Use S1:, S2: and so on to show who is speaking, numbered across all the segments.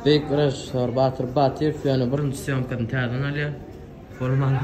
S1: Büyük rejissor Batır Batır yani birinci syomkani täzen alýar. Bolmaly.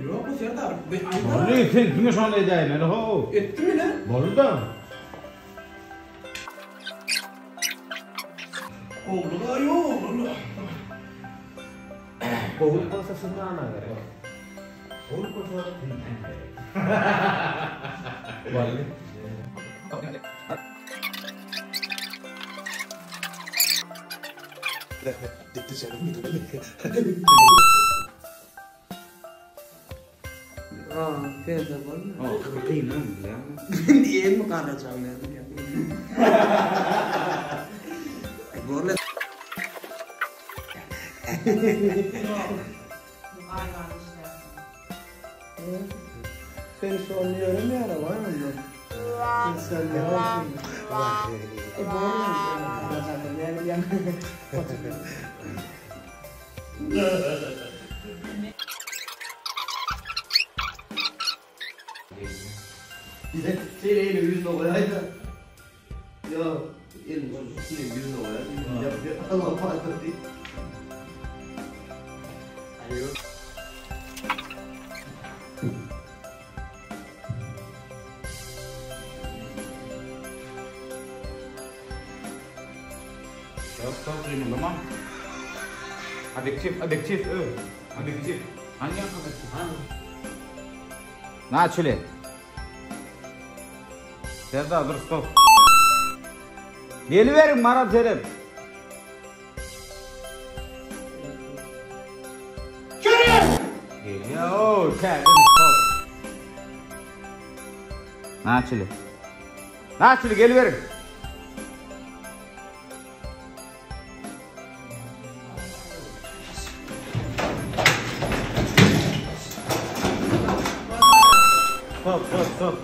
S2: Yok mu Serdar?
S3: Vallahi sen kime şöyle edeyim hele ho?
S2: Etti mi lan?
S3: Boldu da.
S2: Oldu da yok.
S3: Kovul olsa sınırına gerek. Kovul olsa Vallahi.
S2: Gitti canım.
S1: Feda var mı?
S3: Kıyım lan ya.
S1: Niye mi kalacağım yani? Böyle seni soruyorum ya araba mı? İnsan ne var?
S2: Bize şeyle yüzüne koyaydı. Ya elin yüzüne koyaydı. Yapıyor. Allah pardon değil. Alo.
S3: Stop ini lemah. Adiktif. Adiktif. Hangi adiktif? Nah, çile. Serdar dur stop. Geliverin Marat Serem. Geliyor. Oh, Kevin stop. Nah, çile geliverin. Stop.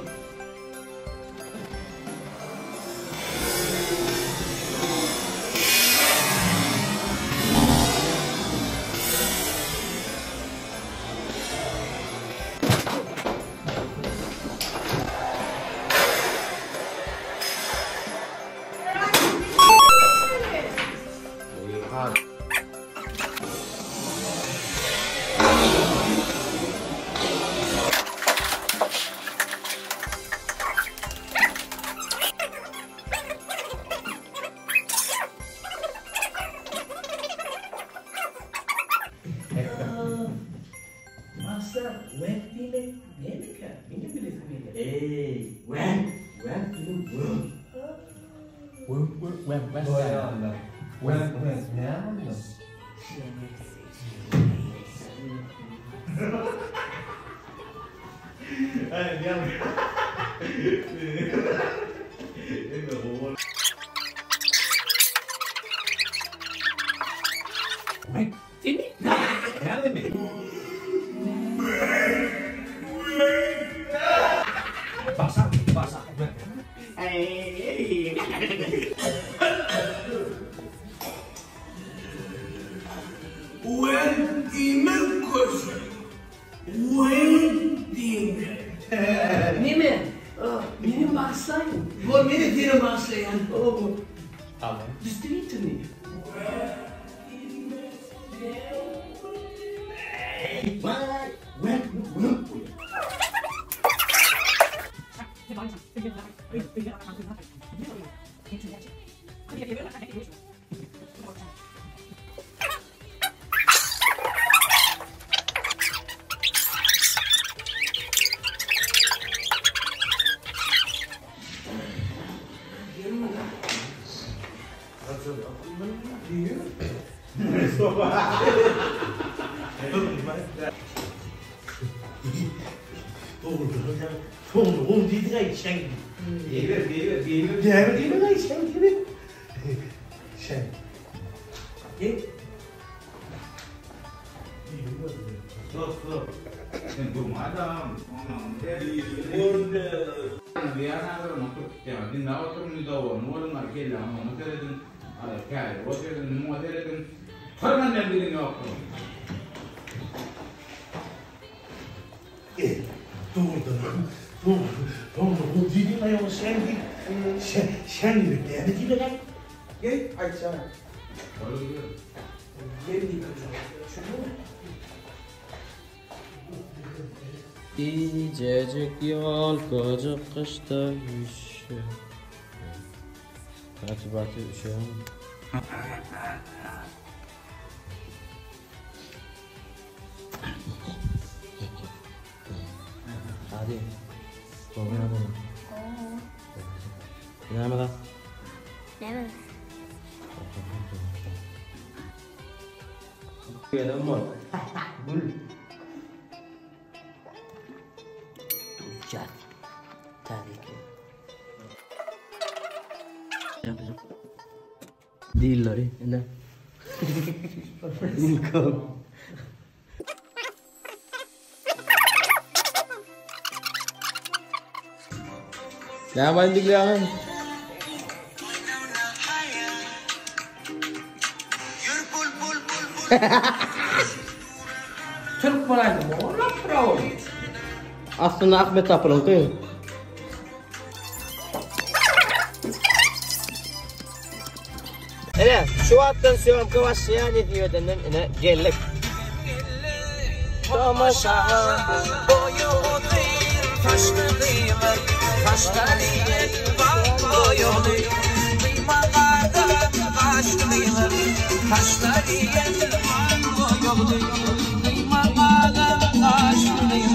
S2: Master, when film America, ini pilih film. When film Basah. Nime? Benim bahsayın. Bu beni diye bahsayan. Tamam. Distrito mi?
S4: Oğlum dedi ya sen. Gelir. Değil mi lan sen gibi? Sen. Gel.
S5: Stop. Sen durma adam. Orada. Biar nak masuk ya. Di bawah turun di bawah. Orang nak gila. Masuk itu ada kaya. Masuk itu semua itu. Farman yang bilang apa?
S4: Doğru. O dediğin ayağını sen gibi beğendi lan. Gel aşağı.
S5: Kalau gitu.
S4: Gel şunu.
S1: İcecik yol koca kışta üşüyor. Batı üşüyor. Hadi. Sonra bunu. Ne mi lan?
S6: Ne mi?
S1: Gelen var. Bul. Uçak. Tabii ki. Değilleri. Ne? İlkom. Ya ben dikleyelim.
S3: Türk paraydı mı? Ona bravo.
S1: Aslında Ahmet Tapılın kıyım. Evet, şu attan söğümkü başlayan ediyor dedim yine gellik. Tomaşa boyu değil, taşlı değil, taşlı değil, boyu değil. Kıymağada taşlı değil, taşlı değil, boyu değil. Kıymağada taşlı değil,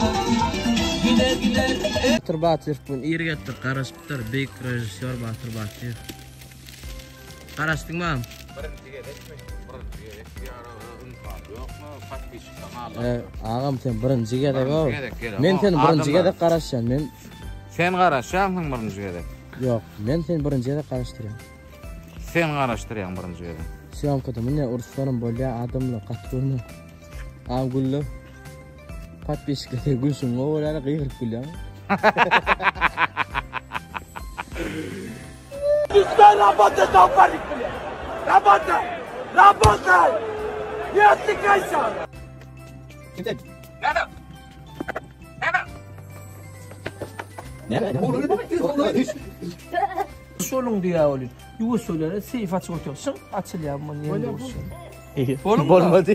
S1: gider. Batır Batır bun irgettir, karışıptır, büyük rejissör Batır Batır. Karıştın mı? Ağam sen birinci gedek o. Men sen birinci gedek karışacaksın. Men
S5: Sen qarashasan birinci gedek.
S1: Yok, men sen birinci gedek karıştırıyorum.
S5: Sen qarashtiraysan birinci gedek.
S1: Syomkada mene uruslarım bolya adamlar qat görme. Ağam gullu. Qat beşikde gulsun o olar qıyırıp gulyan.
S4: Lütfen Rabat'a tavfarlık bile. Rabat'a. Yattık aşağı.
S3: Solun diye oluyor. Yuva söyler, seyif açık otursun, açılıyor ama niye olsun?
S1: Bolmadı.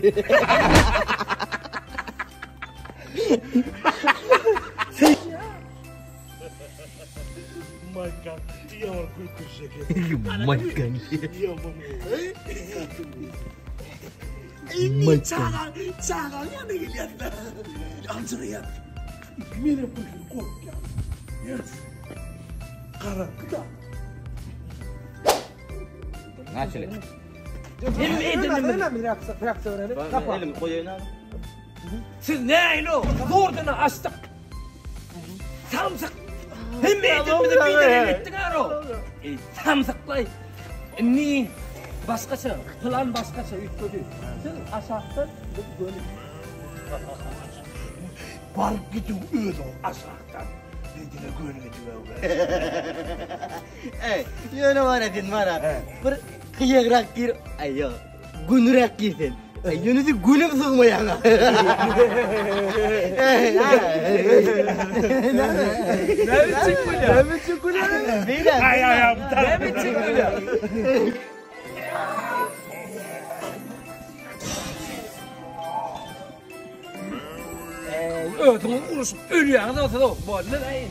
S4: Çağırıyor ne geliyorlar? Amcana yat. Mene bugün kork ya. Yat. Karanlıkta.
S5: Начали.
S1: Elim koyayım abi.
S3: Siz neyin o? Zordunu açtık. Samsak. Hem edin bir de bilen ettin aro. Samsaklay. Ni başkaça, plan başkaça ütködü. Siz aşağıdan böyle.
S4: Varıp gidin öyle aşağıdan. Dediğine görmedi
S2: Ey, yöne var edin var ha. Bir kıyıkrak gir, ayo, günürak girsin. Yönüzü günüm sığmayan ha.
S3: Ne biçim gülüyor? Ne biçim gülüyor? Ödümün uğraşıp ölüyor da o bu ne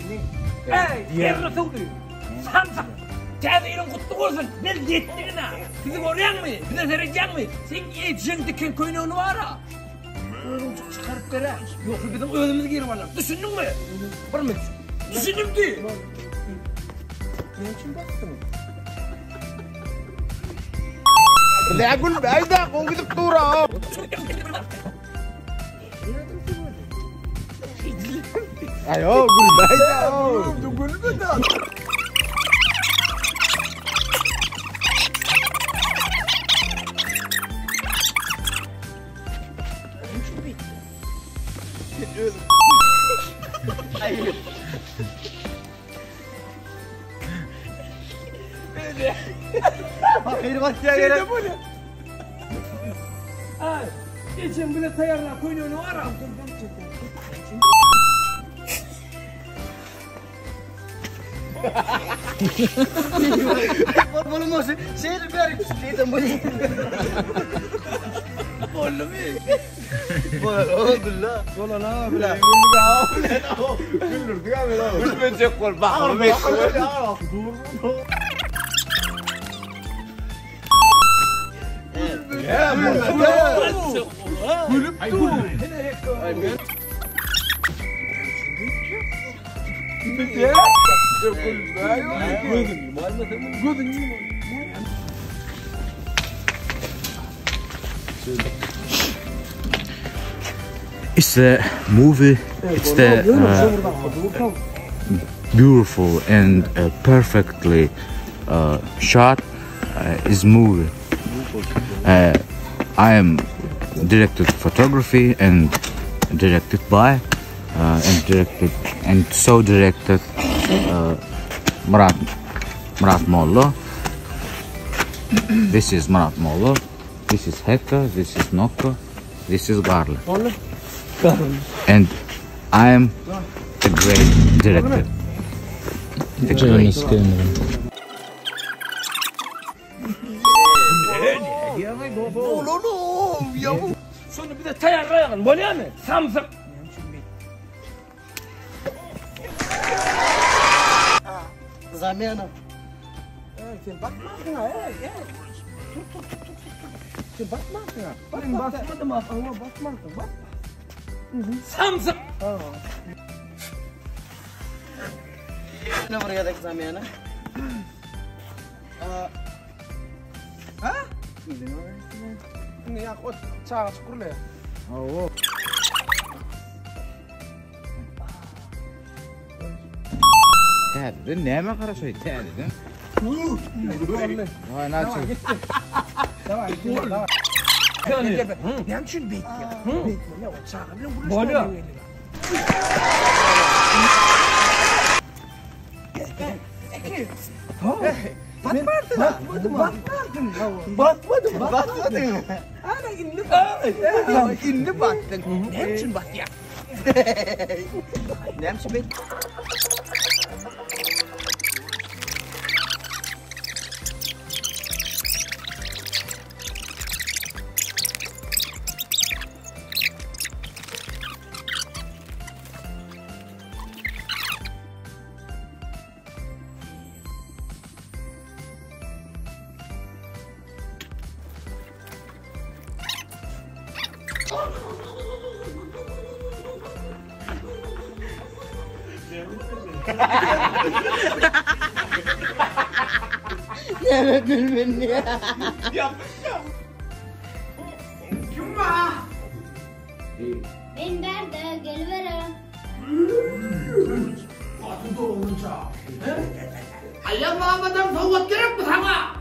S3: değil. Ey, yerine sığdı. Samsak. Kâdînin kutlu olsun. Ne yettin ha? Bizi koruyan mı? Bize serecek mi? Sen yetişen diken koyunu var ha. Örümcek çıkarıp vere. Yoksa bizim ölümümüzü geri varlar. Düşündün mü? Var mı? Düşündüm diye. Ne için baktın?
S1: Lagun bayda kong gidip dura. Ayo gülmeyin.
S3: Gülme de.
S2: Hayır. Hayır bak ya gerek.
S3: Ay, geçen bile tayarlar koyunu var ha.
S2: Bolum olsun. Şey ver. Şeyden bolum. Bolum iyi. Bolum la.
S1: Bola la bila.
S4: Güldürdük abi lan.
S1: Gülmeyecek kol bak. Gülmeyecek kol.
S5: It's a movie. It's the beautiful and perfectly shot is movie. I am directed photography and directed by and so directed Murat Mollo. This is Murat Mollo. This is Hector. This is Nokko. This is Garli. And I am a great director. A great.
S3: Sonra bir de tayarlayalım. Böyle mi? Samsak.
S2: Zamiyana.
S3: Bakmadın ha. Bakmadın ha. Ben basmadım ha. Ama basmadın. Bak. Samsak.
S2: Ne buraya da zamiyana?
S3: Ha? Ne yakot çağa çukurla.
S5: Tədin, nəyəmə qaraşay, tədin? Vay, nasıl?
S3: Ne için bekliyor? Ne o çağa bile burası. Batmadın. Ana indi battın. Ne için battı?
S2: Ne için bek? Ne gülmen ya?
S6: Ben nerede? Geliverim.
S3: Ayağım ağabadan soğuk gerek mi sana?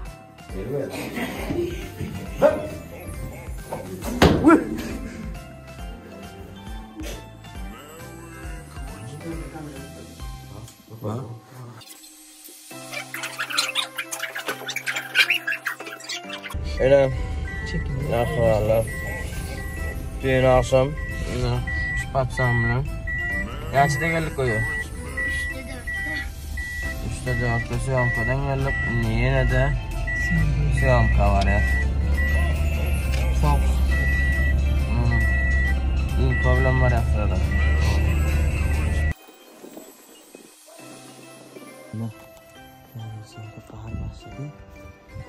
S1: Öyle. Ne kadar? Dün akşam spatsam bilen. Yaşta geldik koyu. 3'te 4'te Siyamka'dan geldik. Yine de Siyamka var ya. Çok. İyi problem var ya sırada.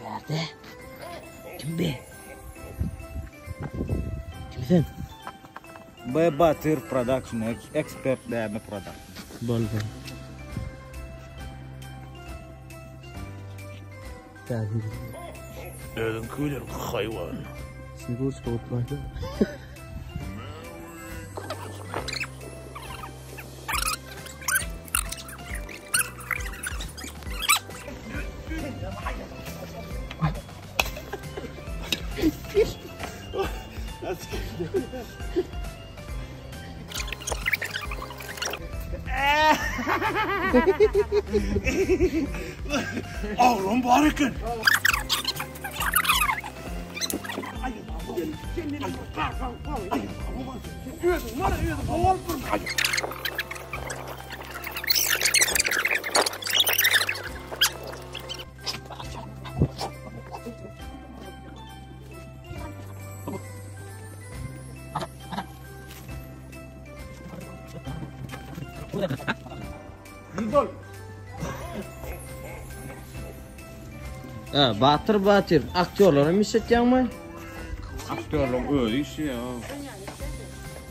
S2: Nerede? Kim be? Kimsin?
S5: Batir Production, expert değerli production.
S1: Bol. Tahir.
S4: Öldüm kuyular hayvan.
S1: Sigur skotlaydı.
S4: Oğlum barıkın.
S1: Batır aktörlerim işletecekmi?
S5: Aktörlük öyle iş ya.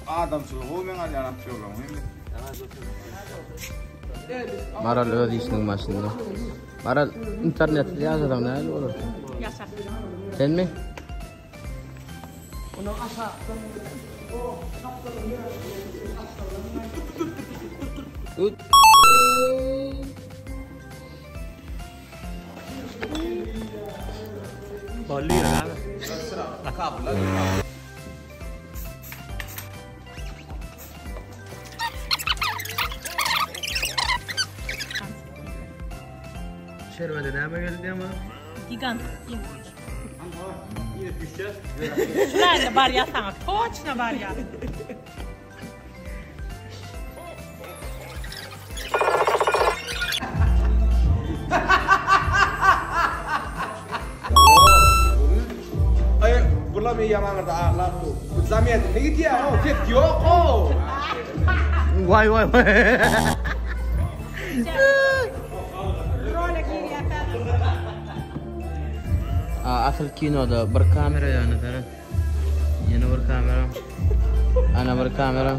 S5: Adamçılık olmayan adam aktörlük.
S1: Maral öz işinin başında. Maral internette yazıdan ne olur?
S7: Yaşar.
S1: Sen mi? Şerbeti ne geldi ama?
S7: Gigant. Şuraya var ya sana. Точно var ya.
S4: Gula mi yamanırda ağlar bu. Zamiyet ne gidiyor o? Tek yok o.
S1: Vay. Asıl kinoda bir kamera yani taraf. Yine bir kamera. Ana bir kamera.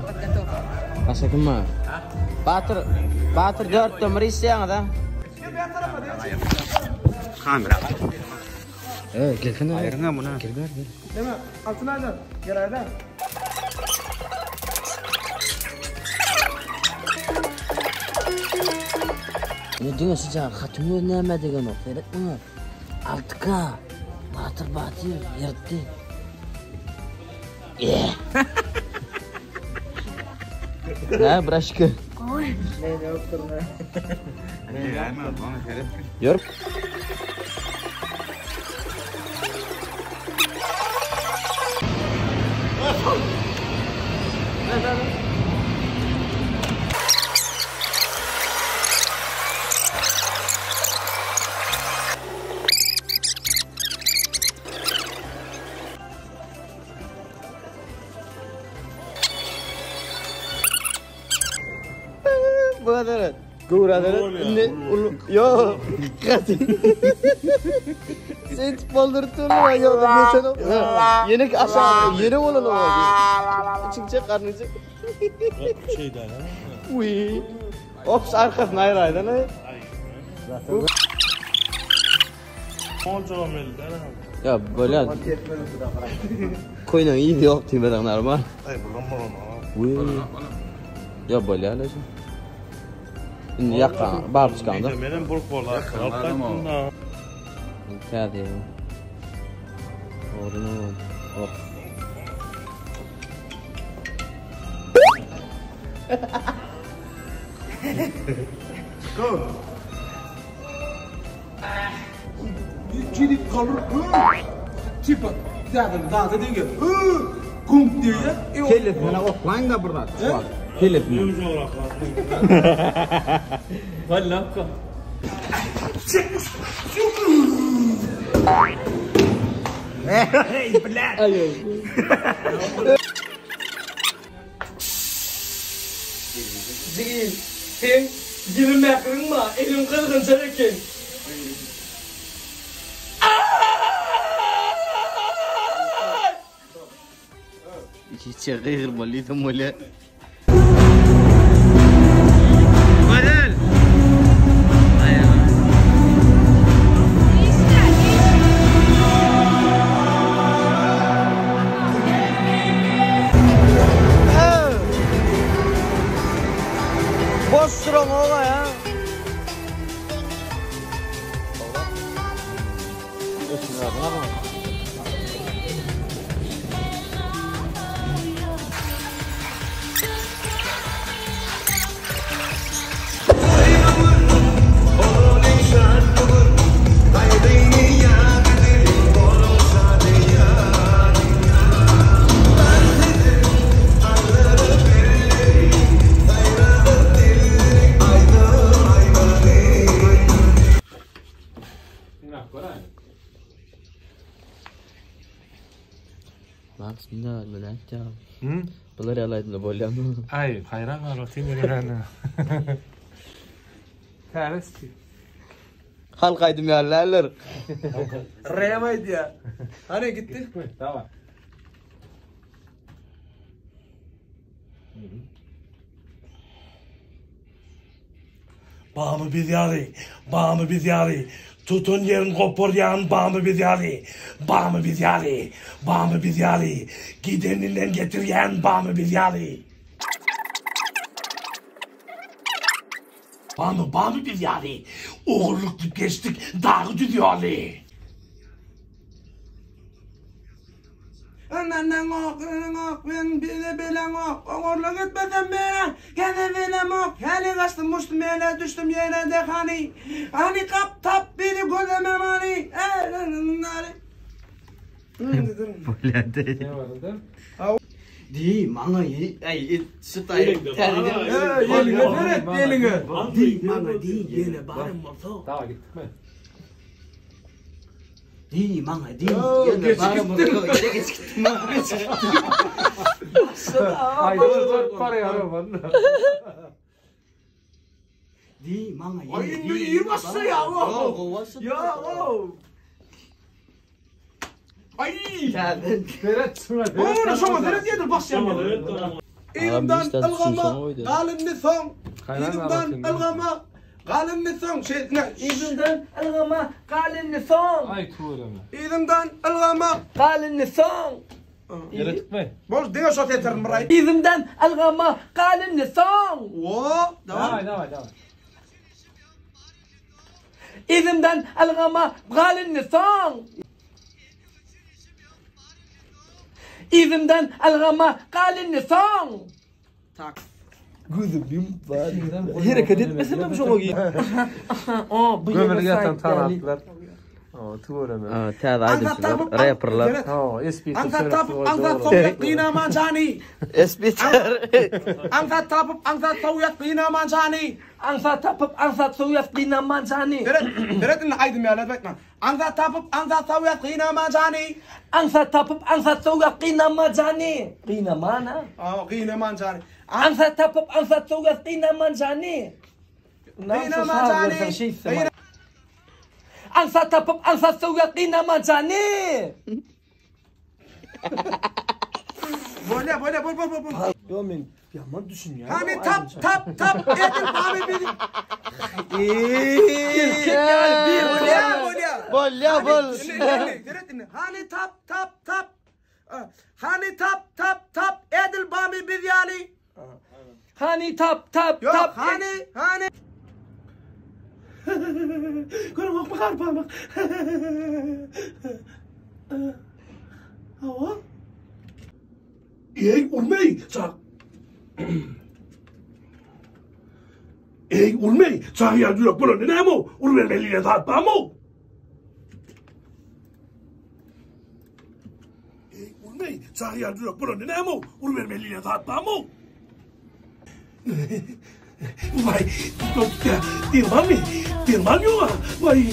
S1: Başka kim var? Batır 4 numara isteyen da.
S5: Kamera.
S1: Gelsin.
S5: Ayırına buna.
S1: Gel.
S4: Değil mi? Altına adam. Gel adam.
S1: Ne diyorsun sıcak? Hatımı ne degen o? Ferhat bunu. Altıka. Batır yırttı. Ne bıraşkı? Yürü. Bu kadar. Guradalar. Yo. Sen baldırtın ya geçen o. Yeni aşağı yeni olan o. Çıkacak karnıcık.
S4: Şey daha.
S1: Uy. Ops arkasına ayrıydı ne? Ya böyle koyun iyi yok timeden arma.
S4: Ay bulan
S1: Uy. Ya böyle alacağım. Şimdi yaktan bağır çıkandı.
S4: Benim buruk oldu. Alttan da.
S1: Hadi. Orunu. Oh.
S4: Go. Gidip kalır. Tipa. Daha da diyor. Kum diyor ya.
S5: Telefona offline da burada. Telefon.
S3: Valla.
S4: Hey blad.
S3: Zigil. Sen girme kırma. Elim kırgın sarıken.
S1: İçi çakır bolita mole. Boş sıram ola ya. Bismillah, ben ya.
S4: Hı?
S1: Bunlar yalaydım da bolyam.
S4: Ay, hayran var o timirene. Teresti.
S1: Halkaydım yerlerler.
S3: Reyamaydı ya. Hani gitti?
S4: Tamam.
S8: Bağımı biz yari, bağımı biz yari. Tutun yerin kopor yan bağımı biz yari. Bağımı biz yari, bağımı biz yari. Gideninden getir yan bağımı biz yari. Bağımı biz yari. Oğurluk geçtik, dağı düdüyorli.
S3: Önden ok, ben bilen ok. Oğurluk etmeden beri, gene bilen ok. Hali kaçtım, uçtum yere, düştüm yere de hani. Hani kap tap biri gözlemem hani.
S1: Bolya değil.
S4: Ne var orada?
S2: Di, mana ye? Ay, stay.
S3: Yeline veret, yeline.
S8: Di, mana di, yine bari moto.
S4: Tamam gittik mi?
S2: Di, mana di.
S3: Geç
S2: Gittim.
S4: Ay dur paraya araban.
S2: Di, mana ye?
S3: Ay, iyi bassa ya o. Ya o. Ay.
S4: Ferhat şuna
S3: Onu şoma seret yedir bas ya. İlimden
S1: işte düşünsene
S3: ılgama,
S1: oydu.
S3: galimni son.
S4: Hayran
S3: İlimden
S4: anlatayım ben.
S3: ılgama, galimni son. İlimden ılgama, galimni son.
S4: Ay tuğrama.
S3: İlimden ılgama, galimni son.
S4: Yarattık mı?
S3: Boş dine şot yeterim burayı. İlimden ılgama, galimni son. Oo, devam.
S4: Devam.
S3: İlimden ılgama, galimni son. İzimden algama kalini son. Tak. Gözüm var. Hareket etmesem mi şoğa giy? O bu
S4: Gömülü yatan tanatlar. O tuğrama.
S1: Tağda aydımcılar, rapperlar.
S4: O espri
S3: Anta tapıp anta soğuk qina manjani.
S1: Espiter.
S3: Anta tapıp anta soğuk qina manjani. Anta tapıp anta soğuk qina manjani. Deret in aydım ya lan bakma. Anta tapıp anta soğuk qina manjani. Anta tapıp anta soğuk qina manjani. Qina mana? Aa qina manjani. Anta tapıp anta soğuk qina manjani. Qina manjani. Ansa tapıp ansa soğuk qina manjani. Böyle. Yo men yaman düşün ya. Hani tap edin abi bir.
S1: Bolya bol.
S3: Hani tap. Hani tap edil bami bir yani. Hani tap. Yok hani. Görün bak bakar bak. Hava.
S8: Ey ulmey, çak. Ey ulmey, çak ya diyor bunu ne mo? Ulvermeliye tapamo. Ey ulmey, çak ya diyor bunu ne mo? Ulvermeliye tapamo. Vay, dirman yok. Vay.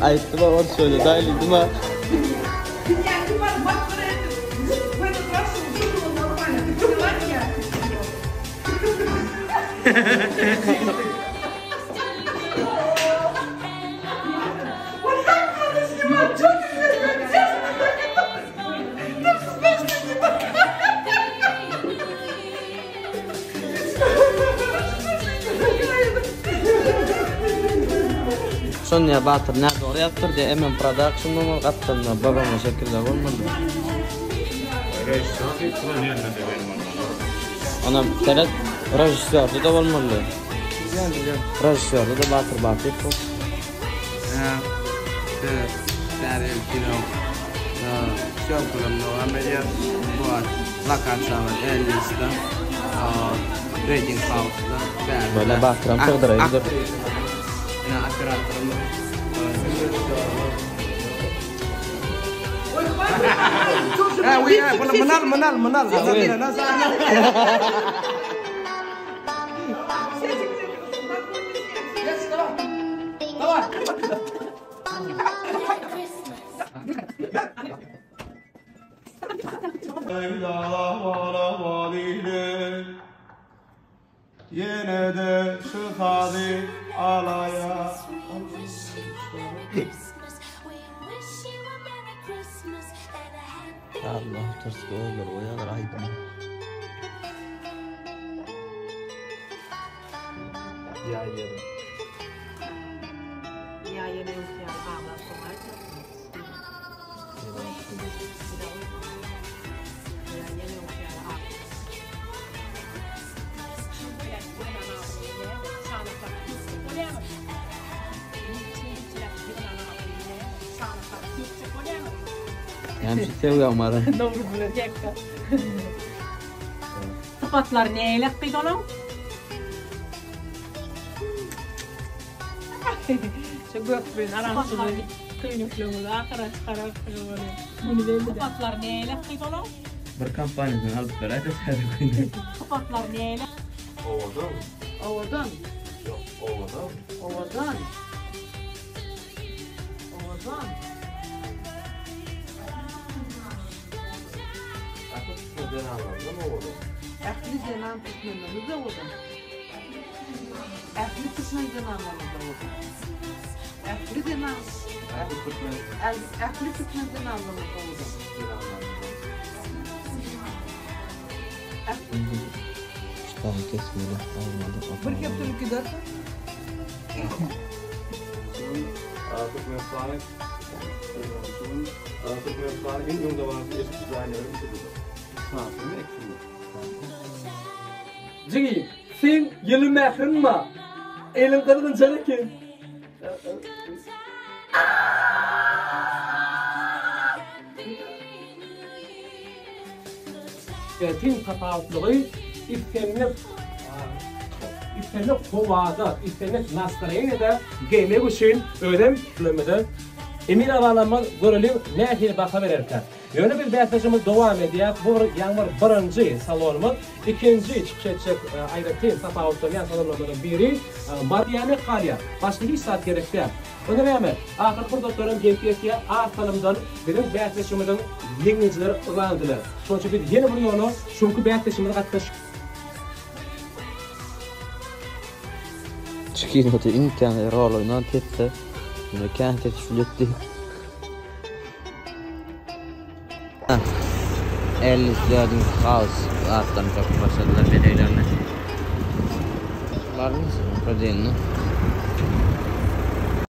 S1: Ayıttı baba söyle dayılıydım ha. Son ya Batır nerede oraya yaptır diye hemen production'da mı kattın da babama şekilde olmadı. Anam Ferhat rejissörde de olmalı. Rejissörde de Batır yapıyor. Stereo kino. Showkulumda ameliyat var. Vakansalar Ellis'da. Raging House'da.
S2: Böyle bakıram çağdırayım dur.
S1: Yine operatörüm. Menal.
S4: Yine de şu tadı alaya.
S2: Allah tırsık olur o yalar aydın.
S3: Ya yerim.
S7: Ya yine yok ya. Ağlar kolay. Ya yine yok ya.
S2: Hemşi seviyorum ara.
S7: Doğru bileceksin. Sıfatlar neyle kıydı onun? Şu gökbün aransızı kıyınıklığımız arkadaşlar. Sıfatlar neyle kıydı onun?
S1: Bir kampanyadan alıp veraydı sadece.
S7: Sıfatlar neyle? Ovadan.
S3: Yok, ovadan. Neden anladın ovadan?
S7: Aklı zenan tutmamamız da ovadan. Aklı tutmamızdan anlamamız da ovadan. Aklı zenan. Aklı tutmamızdan anlamamız da ovadan.
S2: Tamam kesmeli. Olmadı.
S7: Bir keptürlük gidersin.
S3: Artık mesleğine en ön zamanı eski dizaynerlerin birisi. Sanatını eksiliyor. Cigi, sen yılı mehrin mi? Elin kadının canı kim? Tüm tatavutluğu İftenlik kovada, iftenlik nastarayını da giymek için ödem bölümünde Emir avalanma görülüp nehir baka verirken. Yönü bir behtaşımız devam ediyor. Bu yanvar birinci salonumuz, ikinci çıkış edecek ayrıca tatavutlayan salonlardan biri Madiyane Kalya. Başka bir saat gerekti. Onu verme. Ahır kurdatların GPS'ye artalımdan benim behtaşımızın dinleyicileri ılandılar. Sonuçta bir yeni bir yolu, çünkü behtaşımızın katılış.
S2: Çıkıyordı imkanı rol oynan tetse. Yine kent etişletti. Ellis Raging House alttan çok başladılar belirlerine. Var mı? Projenin.